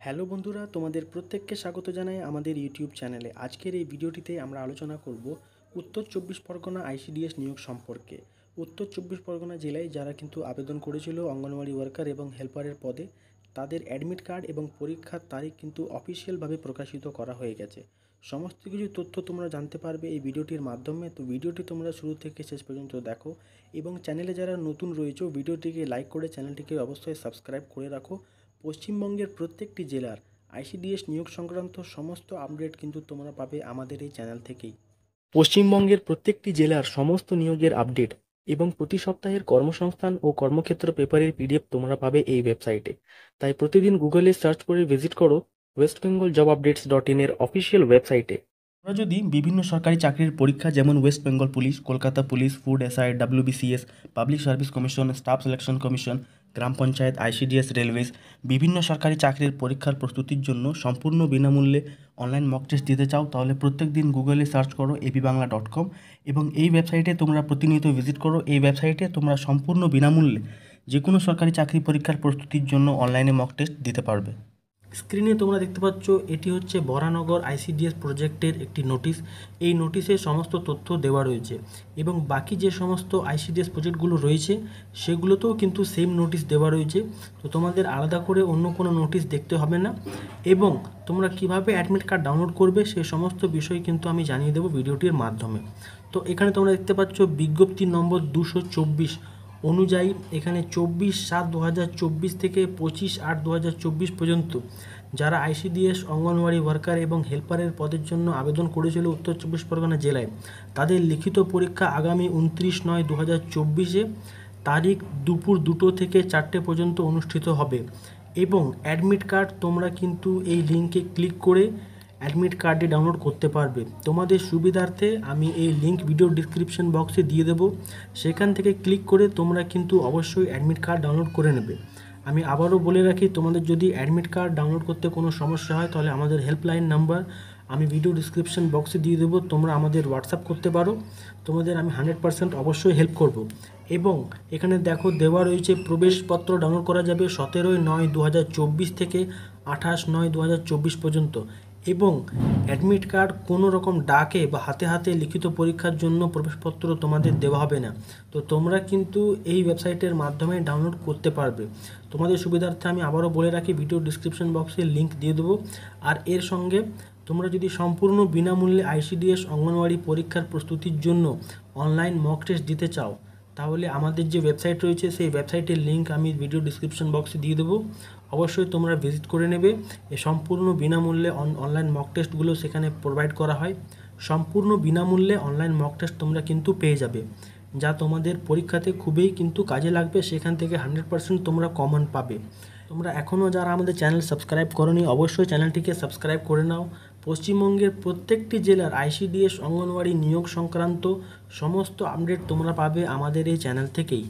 Hello বন্ধুরা, তোমাদের প্রত্যেককে স্বাগত জানাই আমাদের ইউটিউব চ্যানেলে। আজকের এই ভিডিওটিতে আমরা আলোচনা করব উত্তর চব্বিশ পরগনা আইসিডিএস নিয়োগ সম্পর্কে। উত্তর চব্বিশ পরগনা জেলায় যারা কিন্তু আবেদন করেছিল অঙ্গনওয়াড়ি ওয়ার্কার এবং হেল্পারের পদে, তাদের অ্যাডমিট কার্ড এবং পরীক্ষার তারিখ কিন্তু অফিসিয়ালভাবে প্রকাশিত করা হয়ে গেছে। সমস্ত কিছু তথ্য তোমরা জানতে পারবে এই ভিডিওটির মাধ্যমে। তো ভিডিওটি তোমরা শুরু থেকে শেষ পর্যন্ত দেখো এবং চ্যানেলে যারা নতুন রয়েছে ভিডিওটিকে লাইক করে চ্যানেলটিকে অবশ্যই সাবস্ক্রাইব করে রাখো। পশ্চিমবঙ্গের প্রত্যেকটি জেলার আইসিডিএস নিয়োগ সংক্রান্ত সমস্ত আপডেট কিন্তু তোমরা পাবে আমাদের এই চ্যানেল থেকেই। পশ্চিমবঙ্গের প্রত্যেকটি জেলার সমস্ত নিয়োগের আপডেট এবং প্রতি সপ্তাহের কর্মসংস্থান ও কর্মক্ষেত্র পেপারের পিডিএফ তোমরা পাবে এই ওয়েবসাইটে। তাই প্রতিদিন গুগলে সার্চ করে ভিজিট করো westbengaljobupdates.in এর অফিসিয়াল ওয়েবসাইটে। তোমরা যদি বিভিন্ন সরকারি চাকরির পরীক্ষা যেমন West Bengal police, Kolkata police, food SI, WBCS, public service commission, staff selection commission, গ্রাম পঞ্চায়েত, আইসিডিএস, রেলওয়েজ, বিভিন্ন সরকারি চাকরির পরীক্ষার প্রস্তুতির জন্য সম্পূর্ণ বিনামূল্যে অনলাইন মক টেস্ট দিতে চাও, তাহলে প্রত্যেক দিন গুগলে সার্চ করো abibangla.com এবং এই ওয়েবসাইটে তোমরা প্রতিনিয়ত ভিজিট করো। এই ওয়েবসাইটে তোমরা সম্পূর্ণ বিনামূল্যে যে কোনো সরকারি চাকরি পরীক্ষার প্রস্তুতির জন্য অনলাইনে মক টেস্ট দিতে পারবে। স্ক্রিনে তোমরা দেখতে পাচ্ছ এটি হচ্ছে বরানগর আইসিডিএস প্রজেক্টের একটি নোটিশ। এই নোটিশে সমস্ত তথ্য দেওয়া রয়েছে এবং বাকি যে সমস্ত আইসিডিএস প্রজেক্টগুলো রয়েছে সেগুলোতেও কিন্তু সেম নোটিশ দেওয়া রয়েছে। তো তোমাদের আলাদা করে অন্য কোনো নোটিশ দেখতে হবে না এবং তোমরা কিভাবে অ্যাডমিট কার্ড ডাউনলোড করবে সে সমস্ত বিষয় কিন্তু আমি জানিয়ে দেবো ভিডিওটির মাধ্যমে। তো এখানে তোমরা দেখতে পাচ্ছ বিজ্ঞপ্তি নম্বর 224 অনুযায়ী এখানে 24/7/2024 থেকে 25/8/2024 পর্যন্ত যারা আইসিডিএস অঙ্গনওয়াড়ি ওয়ার্কার এবং হেল্পারের পদের জন্য আবেদন করেছিল উত্তর চব্বিশ পরগনা জেলায়, তাদের লিখিত পরীক্ষা আগামী 29/9/2024 তারিখ দুপুর 2টো থেকে 4টে পর্যন্ত অনুষ্ঠিত হবে এবং অ্যাডমিট কার্ড তোমরা কিন্তু এই লিঙ্কে ক্লিক করে অ্যাডমিট কার্ডে ডাউনলোড করতে পারবে। তোমাদের সুবিধার্থে আমি এই লিঙ্ক ভিডিও ডিসক্রিপশন বক্সে দিয়ে দেবো, সেখান থেকে ক্লিক করে তোমরা কিন্তু অবশ্যই অ্যাডমিট কার্ড ডাউনলোড করে নেবে। আমি আবারও বলে রাখি, তোমাদের যদি অ্যাডমিট কার্ড ডাউনলোড করতে কোনো সমস্যা হয় তাহলে আমাদের হেল্পলাইন নাম্বার আমি ভিডিও ডিসক্রিপশন বক্সে দিয়ে দেবো, তোমরা আমাদের হোয়াটসঅ্যাপ করতে পারো। তোমাদের আমি 100% অবশ্যই হেল্প করব। এবং এখানে দেখো দেওয়া রয়েছে প্রবেশপত্র ডাউনলোড করা যাবে 17/9/2024 থেকে 28/9/2024 পর্যন্ত এবং অ্যাডমিট কার্ড কোনো রকম ডাকে বা হাতে হাতে লিখিত পরীক্ষার জন্য প্রবেশপত্র তোমাদের দেওয়া হবে না। তো তোমরা কিন্তু এই ওয়েবসাইটের মাধ্যমে ডাউনলোড করতে পারবে। তোমাদের সুবিধার্থে আমি আবারও বলে রাখি, ভিডিও ডিসক্রিপশন বক্সে লিঙ্ক দিয়ে দেবো। আর এর সঙ্গে তোমরা যদি সম্পূর্ণ বিনামূল্যে আইসিডিএস অঙ্গনওয়াড়ি পরীক্ষার প্রস্তুতির জন্য অনলাইন মক টেস্ট দিতে চাও, তাহলে আমাদের যে ওয়েবসাইট রয়েছে সেই ওয়েবসাইটের লিঙ্ক আমি ভিডিও ডিসক্রিপশন বক্সে দিয়ে দেবো, অবশ্যই তোমরা ভিজিট করে নেবে। এই সম্পূর্ণ বিনামূল্যে অনলাইন মক টেস্টগুলো সেখানে প্রোভাইড করা হয়। সম্পূর্ণ বিনামূল্যে অনলাইন মক টেস্ট তোমরা কিন্তু পেয়ে যাবে, যা তোমাদের পরীক্ষাতে খুবই কিন্তু কাজে লাগবে। সেখান থেকে 100% তোমরা কমন পাবে। তোমরা এখনও যারা আমাদের চ্যানেল সাবস্ক্রাইব করোনি অবশ্যই চ্যানেলটিকে সাবস্ক্রাইব করে নাও। পশ্চিমবঙ্গের প্রত্যেকটি জেলার আইসিডিএস অঙ্গনওয়াড়ি নিয়োগ সংক্রান্ত সমস্ত আপডেট তোমরা পাবে আমাদের এই চ্যানেল থেকেই।